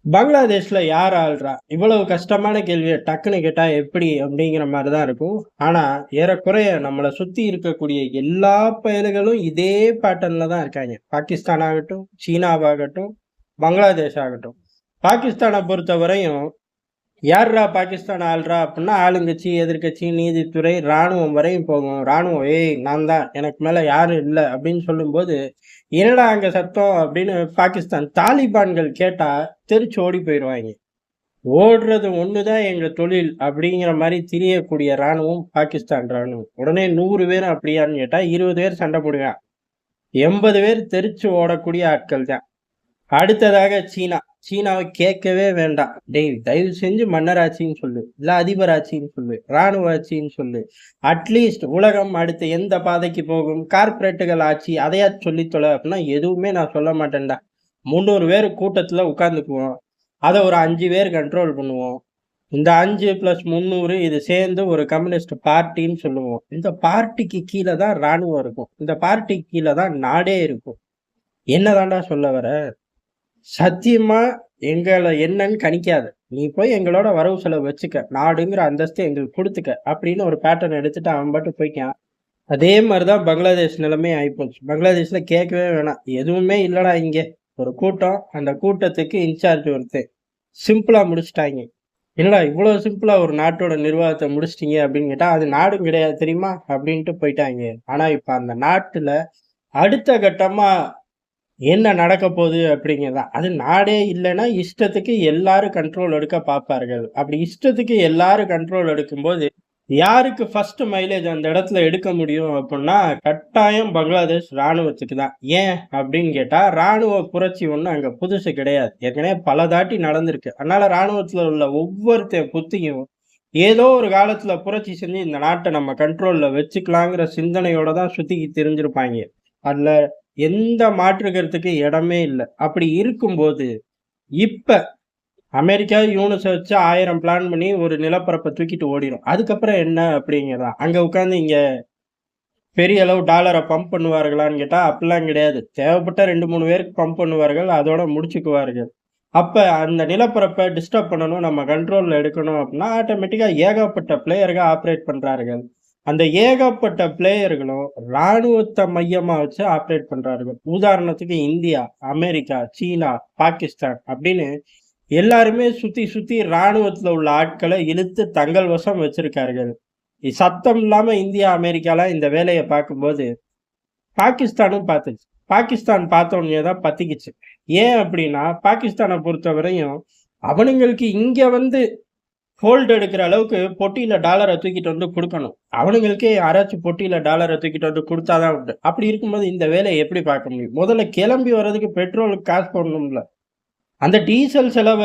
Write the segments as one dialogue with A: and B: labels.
A: பங்களாதேஷ்ல யார் ஆள்றா? இவ்வளவு கஷ்டமான கேள்விய டக்குன்னு கேட்டா எப்படி? அப்படிங்கிற மாரி தான் இருக்கும். ஆனா, ஏறக்குறைய நம்மள சுத்தி இருக்கக்கூடிய எல்லா பயலுகளும் இதே பேட்டர்ன்ல தான் இருக்காய்ங்க. பாகிஸ்தான் ஆகட்டும், சீனாவாகட்டும், பங்களாதேஷ் ஆகட்டும். பாகிஸ்தான பொறுத்தவரையும், யார்றா பாகிஸ்தான் ஆள்றா? அப்புட்ன்னா, ஆளுங்கட்சி, எதிர்க்கட்சி, நீதித்துறை, ராணுவம் வரையும் போகும். ராணுவம், "ஏய் நான் தான். எனக்கு மேல யாரும் இல்ல." அப்படின்னு சொல்லும்போது, "என்னடா அங்க சத்தம்?" அப்படின்னு பாகிஸ்தான் தாலிபான்கள் கேட்டா தெறிச்சு ஓடி போயிருவாய்ங்க. ஓடுறது ஒண்ணுதான் எங்க தொழில் அப்படிங்கிற மாரி திரியக்கூடிய ராணுவம் பாகிஸ்தான் ராணுவம். உடனே 100 பேர் அப்படியான்னு கேட்டா 20 பேர் சண்டை போடுவான். 80 பேர் தெறிச்சு ஓடக்கூடிய ஆட்கள் தான். அடுத்ததாக சீனா. சீனாவ கேட்கவே வேண்டாம். டேய் தயவு செஞ்சு மன்னராட்சின்னு சொல்லு. இல்ல அதிபராட்சின்னு சொல்லு. ராணுவ ஆட்சின்னு சொல்லு. அட்லீஸ்ட் உலகம் அடுத்து எந்த பாதைக்கு போகும்? கார்ப்பரேட்டுகள் ஆட்சி அதையாச்சும் சொல்லித் தொல அப்படின்னா, எதுவுமே நான் சொல்ல மாட்டேன்டா. 300 பேர் கூட்டத்துல உட்கார்ந்துக்குவோம். அத ஒரு 5 பேர் கண்ட்ரோல் பண்ணுவோம். இந்த 5 பிளஸ் 300 இது சேர்ந்து ஒரு கம்யூனிஸ்ட் பார்ட்டின்னு சொல்லுவோம். இந்த பார்ட்டிக்கு கீழ தான் ராணுவம் இருக்கும். இந்த பார்ட்டிக்கு கீழ தான் நாடே இருக்கும். என்னதான்டா சொல்ல வர? சத்தியமா எங்கள என்னன்னு கணிக்காத. நீ போய் எங்களோட வரவு செலவு வச்சுக்க. நாடுங்கிற அந்தஸ்து எங்களுக்கு குடுத்துக்க. அப்படின்னு ஒரு பேட்டர்ன் எடுத்துட்டு அவன் பாட்டுக்கு போய்க்கான். அதே மாரி தான் பங்களாதேஷ் நிலைமை ஆயிப்போச்சு. பங்களாதேஷ்ல கேட்கவே வேணாம். எதுவுமே இல்லடா இங்க. ஒரு கூட்டம். அந்த கூட்டத்துக்கு இன்சார்ஜ் ஒருத்தன். சிம்பிளா முடிச்சுட்டாய்ங்க. என்னடா இவ்வளோ சிம்பிளா ஒரு நாட்டோட நிர்வாகத்த முடிச்சுட்டீங்க அப்படின்னு கேட்டா, அது நாடும் கிடையாது தெரியுமா? அப்படின்ட்டு போயிட்டாய்ங்க. ஆனா இப்ப அந்த நாட்டுல அடுத்த கட்டமா என்ன நடக்க போகுது அப்படிங்கிறதான். அது நாடே இல்லன்னா, இஷ்டத்துக்கு எல்லாரும் கண்ட்ரோல் எடுக்க பார்ப்பார்கள். அப்படி இஷ்டத்துக்கு எல்லாரும் கண்ட்ரோல் எடுக்கும்போது, யாருக்கு ஃபர்ஸ்ட் மைலேஜ் அந்த இடத்துல எடுக்க முடியும் அப்புட்ன்னா, கட்டாயம் பங்களாதேஷ் ராணுவத்துக்கு தான். ஏன் அப்படின்னு கேட்டா, ராணுவ புரட்சி ஒண்ணும் அங்க புதுசு கிடையாது. ஏற்கனவே பல தாட்டி நடந்திருக்கு. அதனால ராணுவத்துல உள்ள ஒவ்வொருத்தன் புத்தியும், ஏதோ ஒரு காலத்துல புரட்சி செஞ்சு இந்த நாட்ட நம்ம கண்ட்ரோல்ல வச்சுக்கலாங்கிற சிந்தனையோட தான் சுத்திக்கிட்டு திரிஞ்சிருப்பாய்ங்க. அதுல எந்த மாற்று கருத்துக்கு இடமே இல்ல. அப்படி இருக்கும்போது, இப்ப அமெரிக்கா யூனிஸ வச்சு 1000 பிளான் பண்ணி ஒரு நிலப்பரப்ப தூக்கிட்டு ஓடிரும். அதுக்கப்புறம் என்ன அப்படிங்கிறதான். அங்க உட்கார்ந்து இங்க பெரிய அளவு டாலர பம்ப் பண்ணுவார்களான்னு கேட்டா, அப்படிலாம் கிடையாது. தேவைப்பட்டா 2, 3 பேருக்கு பம்ப் பண்ணுவார்கள். அதோட முடிச்சுக்குவார்கள். அப்ப அந்த நிலப்பரப்ப டிஸ்டர்ப் பண்ணணும், நம்ம கண்ட்ரோல்ல எடுக்கணும் அப்படின்னா, ஆட்டோமேட்டிக்கா ஏகப்பட்ட பிளேயர்கள் ஆப்பரேட் பண்றார்கள். அந்த ஏகப்பட்ட பிளேயர்களும் ராணுவத்த மையமா வச்சு ஆப்பரேட் பண்றார்கள். உதாரணத்துக்கு இந்தியா, அமெரிக்கா, சீனா, பாகிஸ்தான் அப்படின்னு எல்லாருமே சுத்தி சுத்தி ராணுவத்துல உள்ள ஆட்கள இழுத்து தங்கள் வசம் வச்சிருக்கார்கள். சத்தம் இல்லாம இந்தியா, அமெரிக்காலாம் இந்த வேலைய பார்க்கும்போது, பாகிஸ்தானும் பார்த்துச்சு. பாகிஸ்தான் பார்த்த உடனே தான் பத்திக்கிச்சு. ஏன் அப்படின்னா, பாகிஸ்தான பொறுத்தவரையும், அவனுங்களுக்கு இங்க வந்து ஹோல்டு எடுக்கிற அளவுக்கு பொட்டியில டாலர தூக்கிட்டு வந்து குடுக்கணும். அவனுங்களுக்கே யாராச்சும் பொட்டியில டாலர தூக்கிட்டு வந்து குடுத்தா தான் உண்டு. அப்படி இருக்கும்போது இந்த வேலைய எப்படி பார்க்க முடியும்? முதல்ல கிளம்பி வர்றதுக்கு பெட்ரோலுக்கு காசு போடணும்ல. அந்த டீசல் செலவ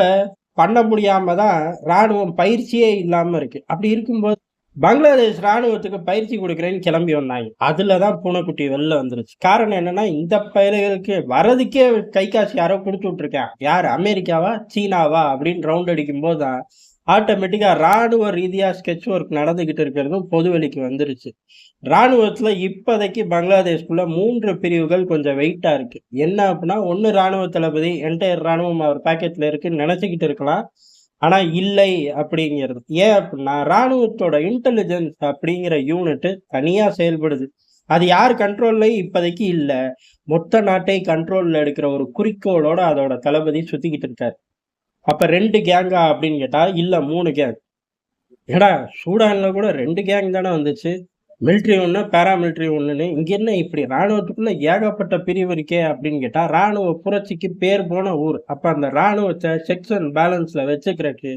A: பண்ண முடியாம தான் ராணுவம் பயிற்சியே இல்லாம இருக்கு. அப்படி இருக்கும்போது பங்களாதேஷ் ராணுவத்துக்கு பயிற்சி குடுக்குறேன்னு கிளம்பி வந்தாய்ங்க. அதுல தான் பூனைக்குட்டி வெளில வந்துருச்சு. காரணம் என்னன்னா, இந்த பயலுகளுக்கு வர்றதுக்கே கை காசு யாரோ குடுத்து விட்டுருக்கான். யாரு? அமெரிக்காவா? சீனாவா? அப்படின்னு ரவுண்ட் அடிக்கும்போது தான் ஆட்டோமேட்டிக்கா ராணுவ ரீதியா ஸ்கெட்ச் ஒர்க் நடந்துகிட்டு இருக்கிறதும் பொதுவெளிக்கு வந்துருச்சு. ராணுவத்துல இப்போதைக்கு பங்களாதேஷ்குள்ள 3 பிரிவுகள் கொஞ்சம் வெயிட்டா இருக்கு. என்ன அப்படின்னா, ஒண்ணு ராணுவ தளபதி என்டையர் ராணுவம் அவர் பாக்கெட்ல இருக்குன்னு நினைச்சுக்கிட்டு இருக்கலாம். ஆனா இல்லை அப்படிங்கிறது. ஏன் அப்படின்னா, ராணுவத்தோட இன்டெலிஜென்ஸ் அப்படிங்கிற யூனிட் தனியா செயல்படுது. அது யார் கண்ட்ரோல்லயும் இப்போதைக்கு இல்ல. மொத்த நாட்டை கண்ட்ரோல்ல எடுக்கிற ஒரு குறிக்கோளோட அதோட தளபதி சுத்திக்கிட்டு இருக்காரு. அப்ப 2 கேங்கா அப்படின்னு கேட்டா, இல்ல 3 கேங். ஏன்டா சூடான்ல கூட 2 கேங் தானே வந்துச்சு. மிலிட்டரி ஒண்ணு, பாராமிலிட்டரி ஒண்ணுன்னு. இங்க என்ன இப்படி ராணுவத்துக்குள்ள ஏகப்பட்ட பிரிவு இருக்கே அப்படின்னு கேட்டா, ராணுவ புரட்சிக்கு பேர் போன ஊர். அப்ப அந்த ராணுவத்த செக்ஸ் அண்ட் பேலன்ஸ்ல வச்சுக்கிறதுக்கு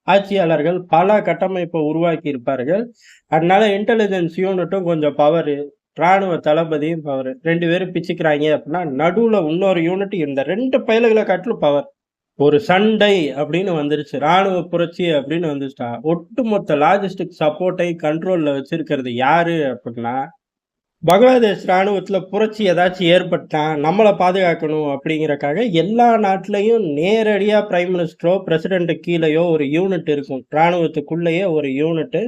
A: ஆட்சியாளர்கள் பல கட்டமைப்பை உருவாக்கி இருப்பார்கள். அதனால இன்டெலிஜென்ஸ் யூனிட்டும் கொஞ்சம் பவரு, ராணுவ தளபதியும் பவரு. 2 பேரும் பிச்சுக்கிறாங்க அப்படின்னா, நடுவுல இன்னொரு யூனிட் இந்த 2 பயலுகள காட்டிலும் பவர். ஒரு சண்டை அப்படின்னு வந்துருச்சு. ராணுவ புரட்சி அப்படின்னு வந்துச்சுட்டா, ஒட்டுமொத்த லாஜிஸ்டிக் சப்போர்ட்டை கண்ட்ரோல்ல வச்சிருக்கிறது யாரு அப்படின்னா, பங்களாதேஷ் ராணுவத்துல புரட்சி ஏதாச்சும் ஏற்பட்டா நம்மளை பாதுகாக்கணும் அப்படிங்கறக்காக எல்லா நாட்டிலையும் நேரடியா பிரைம் மினிஸ்டரோ பிரசிடென்ட் கீழேயோ ஒரு யூனிட் இருக்கும். ராணுவத்துக்குள்ளேயே ஒரு யூனிட்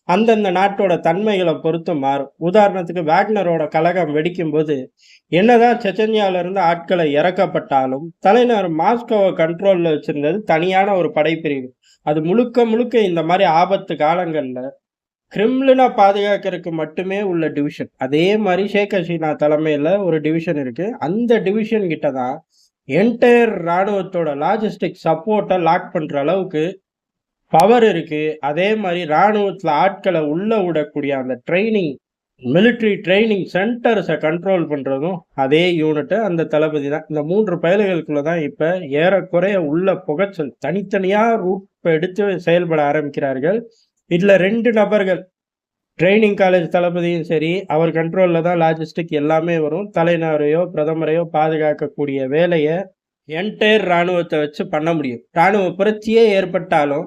A: அந்தந்த நாட்டோட தன்மைகளை பொறுத்து மாறும். உதாரணத்துக்கு வேக்னரோட கலகம் வெடிக்கும் போது என்னதான் செச்சன்யால இருந்து ஆட்களை இறக்கப்பட்டாலும் தலைநகர் மாஸ்கோவை கண்ட்ரோல்ல வச்சிருந்தது தனியான ஒரு படைப்பிரிவு. அது முழுக்க முழுக்க இந்த மாதிரி ஆபத்து காலங்கள்ல கிரெம்ளினை பாதுகாக்கிறதுக்கு மட்டுமே உள்ள டிவிஷன். அதே மாதிரி ஷேக் ஹசீனா தலைமையில ஒரு டிவிஷன் இருக்கு. அந்த டிவிஷன் கிட்ட தான் என்டையர் ராணுவத்தோட லாஜிஸ்டிக் சப்போர்ட்டை லாக் பண்ற அளவுக்கு பவர் இருக்கு. அதே மாதிரி ராணுவத்துல ஆட்களை உள்ள விடக்கூடிய அந்த ட்ரைனிங் மிலிட்ரி ட்ரைனிங் சென்டர்ஸை கண்ட்ரோல் பண்றதும் அதே யூனிட் அந்த தளபதி தான். இந்த 3 பயல்களுக்குள்ளதான் இப்ப ஏறக்குறைய உள்ள புகைச்சல் தனித்தனியா ரூட் எடுத்து செயல்பட ஆரம்பிக்கிறார்கள். இதுல 2 நபர்கள் ட்ரைனிங் காலேஜ் தளபதியும் சரி, அவர் கண்ட்ரோல்ல தான் லாஜிஸ்டிக் எல்லாமே வரும். தலைநகரையோ பிரதமரையோ பாதுகாக்கக்கூடிய வேலையை என்டையர் ராணுவத்தை வச்சு பண்ண முடியும். ராணுவ புரட்சியே ஏற்பட்டாலும்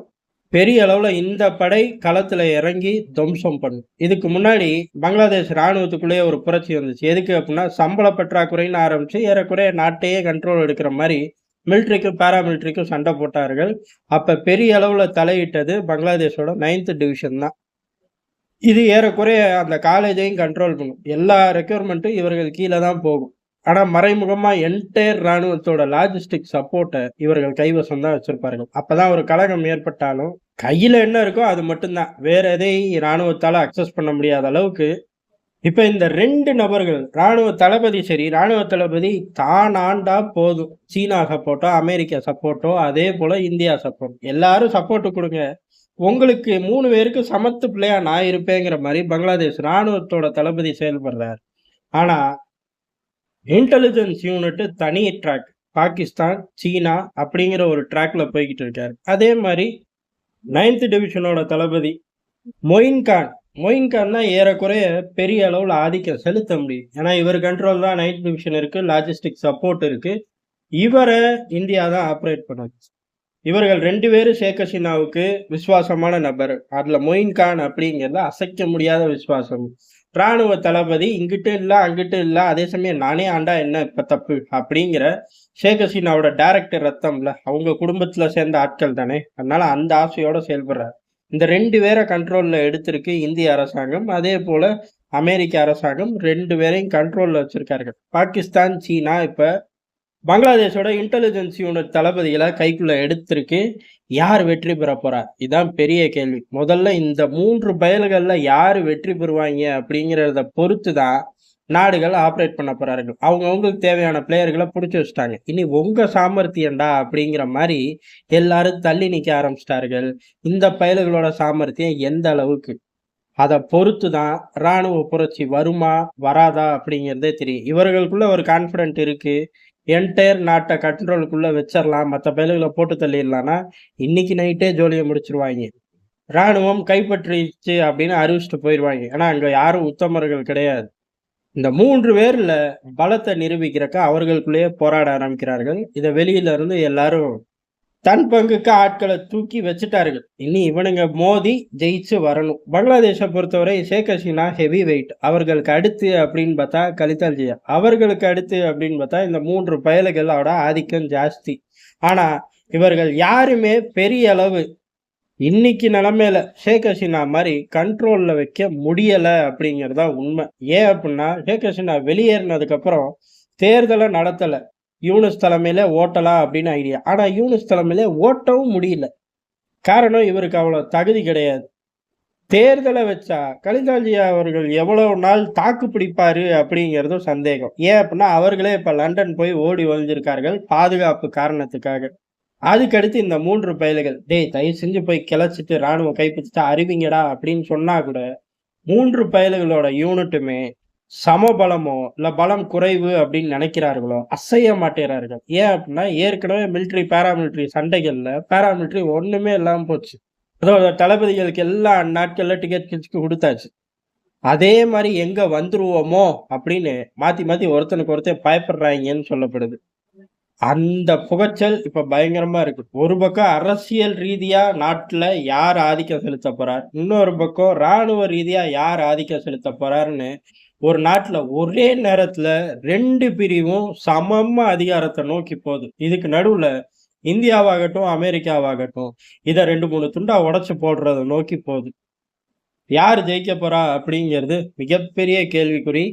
A: பெரிய அளவுல இந்த படை களத்துல இறங்கி துவம்சம் பண்ணும். இதுக்கு முன்னாடி பங்களாதேஷ் ராணுவத்துக்குள்ளேயே ஒரு புரட்சி வந்துச்சு. எதுக்கு அப்படின்னா சம்பள பற்றாக்குறைன்னு ஆரம்பிச்சு ஏறக்குறைய நாட்டையே கண்ட்ரோல் எடுக்கிற மாதிரி மிலிட்ரிக்கும் பாராமிலிட்ரிக்கும் சண்டை போட்டார்கள். அப்ப பெரிய அளவுல தலையிட்டது பங்களாதேஷோட 9th டிவிஷன் தான். இது ஏறக்குறைய அந்த காலேஜையும் கண்ட்ரோல் பண்ணும். எல்லா ரெக்யூர்மெண்ட்டும் இவர்கள் கீழே தான் போகும். ஆனா மறைமுகமா என்டையர் ராணுவத்தோட லாஜிஸ்டிக் சப்போர்ட்டை இவர்கள் கைவசம் தான் வச்சிருப்பார்கள். அப்பதான் ஒரு கலகம் ஏற்பட்டாலும் கையில என்ன இருக்கோ அது மட்டும்தான். வேற எதையும் ராணுவத்தால அக்சஸ் பண்ண முடியாத அளவுக்கு இப்ப இந்த 2 நபர்கள் ராணுவ தளபதி சரி, ராணுவ தளபதி தான் ஆண்டா போதும். சீனா சப்போர்ட்டோ அமெரிக்கா சப்போர்ட்டோ அதே போல இந்தியா சப்போர்ட் எல்லாரும் சப்போர்ட் கொடுங்க, உங்களுக்கு 3 பேருக்கு சமத்து பிள்ளையா நான் இருப்பேங்கிற மாதிரி பங்களாதேஷ் ராணுவத்தோட தளபதி செயல்படுறார். ஆனா இன்டெலிஜென்ஸ் யூனிட் தனி ட்ராக், பாகிஸ்தான் சீனா அப்படிங்கிற ஒரு ட்ராக்ல போய்கிட்டு இருக்காரு. அதே மாதிரி 9th டிவிஷனோட தளபதி மொயின் கான் தான் ஏறக்குறைய பெரிய அளவுல ஆதிக்கம் செலுத்த முடியும். ஏன்னா இவர் கண்ட்ரோல் தான் 9th டிவிஷன் இருக்கு, லாஜிஸ்டிக் சப்போர்ட் இருக்கு. இவரை இந்தியா தான் ஆப்ரேட் பண்ணுது. இவர்கள் 2 பேரும் ஷேக் ஹசீனாவுக்கு விசுவாசமான நபர். அதுல மொயின் கான் அப்படிங்கிறது அசைக்க முடியாத விசுவாசம். ராணுவ தளபதி இங்கிட்டு இல்ல அங்கிட்டு இல்ல, அதே சமயம் நானே ஆண்டா என்ன இப்ப தப்பு அப்படிங்கிற ஷேக் ஹசீனாவோட டைரக்டர் ரத்தம்ல அவங்க குடும்பத்துல சேர்ந்த ஆட்கள் தானே. அதனால அந்த ஆசையோட செயல்படுறாரு. இந்த 2 பேரை கண்ட்ரோல்ல எடுத்திருக்கு இந்திய அரசாங்கம். அதே போல அமெரிக்க அரசாங்கம் 2 பேரையும் கண்ட்ரோல்ல வச்சிருக்கார்கள். பாகிஸ்தான் சீனா இப்ப பங்களாதேஷோட இன்டெலிஜென்ஸ் யூனிட் தளபதிகளை கைக்குள்ள எடுத்திருக்கு. யார் வெற்றி பெற போறா? இதான் பெரிய கேள்வி. முதல்ல இந்த 3 பயல்கள்ல யாரு வெற்றி பெறுவாங்க அப்படிங்கிறத பொறுத்து தான் நாடுகள் ஆப்ரேட் பண்ண போறார்கள். அவங்களுக்கு தேவையான பிளேயர்களை பிடிச்சி வச்சுட்டாங்க. இனி உங்க சாமர்த்தியம்டா அப்படிங்கிற மாதிரி எல்லாரும் தள்ளி நிக்க ஆரம்பிச்சிட்டார்கள். இந்த பயல்களோட சாமர்த்தியம் எந்த அளவுக்கு, அதை பொறுத்து தான் ராணுவ புரட்சி வருமா வராதா அப்படிங்கிறதே தெரியும். இவர்களுக்குள்ள ஒரு கான்பிடென்ட் இருக்கு, என்டையர் நாட்டை கண்ட்ரோலுக்குள்ள வச்சிடலாம், மற்ற பயல்களை போட்டு தள்ளிடலாம்னா இன்னைக்கு நைட்டே ஜோலியை முடிச்சிருவாங்க. ராணுவம் கைப்பற்றிச்சு அப்படின்னு அறிவிச்சுட்டு போயிடுவாங்க. ஆனா அங்க யாரும் உத்தமர்கள் கிடையாது. இந்த 3 பேர்ல பலத்தை நிரூபிக்கிறக்க அவர்களுக்குள்ளேயே போராட ஆரம்பிக்கிறார்கள். இதை வெளியில இருந்து எல்லாரும் தன் பங்குக்கு ஆட்களை தூக்கி வச்சுட்டார்கள். இனி இவனுங்க மோதி ஜெயிச்சு வரணும். பங்களாதேஷை பொறுத்தவரை ஷேக் ஹசீனா ஹெவி வெயிட். அவர்களுக்கு அடுத்து அப்படின்னு பார்த்தா கலிதால் ஜியா, அவர்களுக்கு அடுத்து அப்படின்னு பார்த்தா இந்த 3 பயல்களோட ஆதிக்கம் ஜாஸ்தி. ஆனா இவர்கள் யாருமே பெரிய அளவு இன்னைக்கு நிலைமையில ஷேக் ஹசீனா மாதிரி கண்ட்ரோல்ல வைக்க முடியல அப்படிங்கறதா உண்மை. ஏன் அப்படின்னா ஷேக் ஹசீனா வெளியேறினதுக்கு அப்புறம் தேர்தலை நடத்தல. யூனுஸ் தலைமையில ஓட்டலாம் அப்படின்னு ஐடியா. ஆனா யூனுஸ் தலைமையில ஓட்டவும் முடியல. காரணம் இவருக்கு அவ்வளவு தகுதி கிடையாது. தேர்தலை வச்சா கலிதால்ஜியா அவர்கள் எவ்வளவு நாள் தாக்கு பிடிப்பாரு அப்படிங்கிறதும் சந்தேகம். ஏன் அப்படின்னா அவர்களே இப்ப லண்டன் போய் ஓடி ஒழிஞ்சிருக்கார்கள் பாதுகாப்பு காரணத்துக்காக. அதுக்கடுத்து இந்த 3 பயல்கள் டேய் தயவு செஞ்சு போய் கிளச்சிட்டு ராணுவம் கைப்பற்றிட்டா அறிவிங்கடா அப்படின்னு சொன்னா கூட 3 பயல்களோட யூனிட்டுமே சமபலமோ இல்ல பலம் குறைவு அப்படின்னு நினைக்கிறார்களோ அசைய மாட்டேறார்கள். ஏன் அப்படின்னா ஏற்கனவே மிலிட்ரி பாராமிலிட்ரி சண்டைகள்ல பாராமிலிட்ரி ஒண்ணுமே இல்லாம போச்சு. அதோட தளபதிகளுக்கு எல்லா நாட்கள்ல டிக்கெட் கொடுத்தாச்சு. அதே மாதிரி எங்க வந்துருவோமோ அப்படின்னு மாத்தி மாத்தி ஒருத்தனுக்கு ஒருத்தர் பயப்படுறாங்கன்னு சொல்லப்படுது. அந்த புகைச்சல் இப்ப பயங்கரமா இருக்கு. ஒரு பக்கம் அரசியல் ரீதியா நாட்டுல யார் ஆதிக்கம் செலுத்த போறார், இன்னொரு பக்கம் ராணுவ ரீதியா யார் ஆதிக்கம் செலுத்த போறாருன்னு ஒரு நாட்டுல ஒரே நேரத்துல 2 பிரிவும் சமமா அதிகாரத்த நோக்கி போகுது. இதுக்கு நடுவுல இந்தியாவாகட்டும், அமெரிக்காவாகட்டும், இத 2, 3 துண்டா உடைச்சு போடுறத நோக்கி போகுது. யார் ஜெயிக்க போறா அப்படிங்கிறது மிகப்பெரிய கேள்விக்குறி.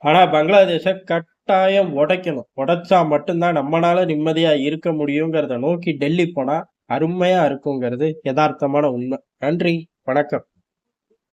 A: ஆனா பங்களாதேஷ கட்டாயம் உடைக்கணும். உடைச்சா மட்டும் தான் நம்மனால நிம்மதியா இருக்க முடியுங்கிறத நோக்கி டெல்லி போனா அருமையா இருக்குங்கிறது எதார்த்தமான உண்மை. நன்றி, வணக்கம்.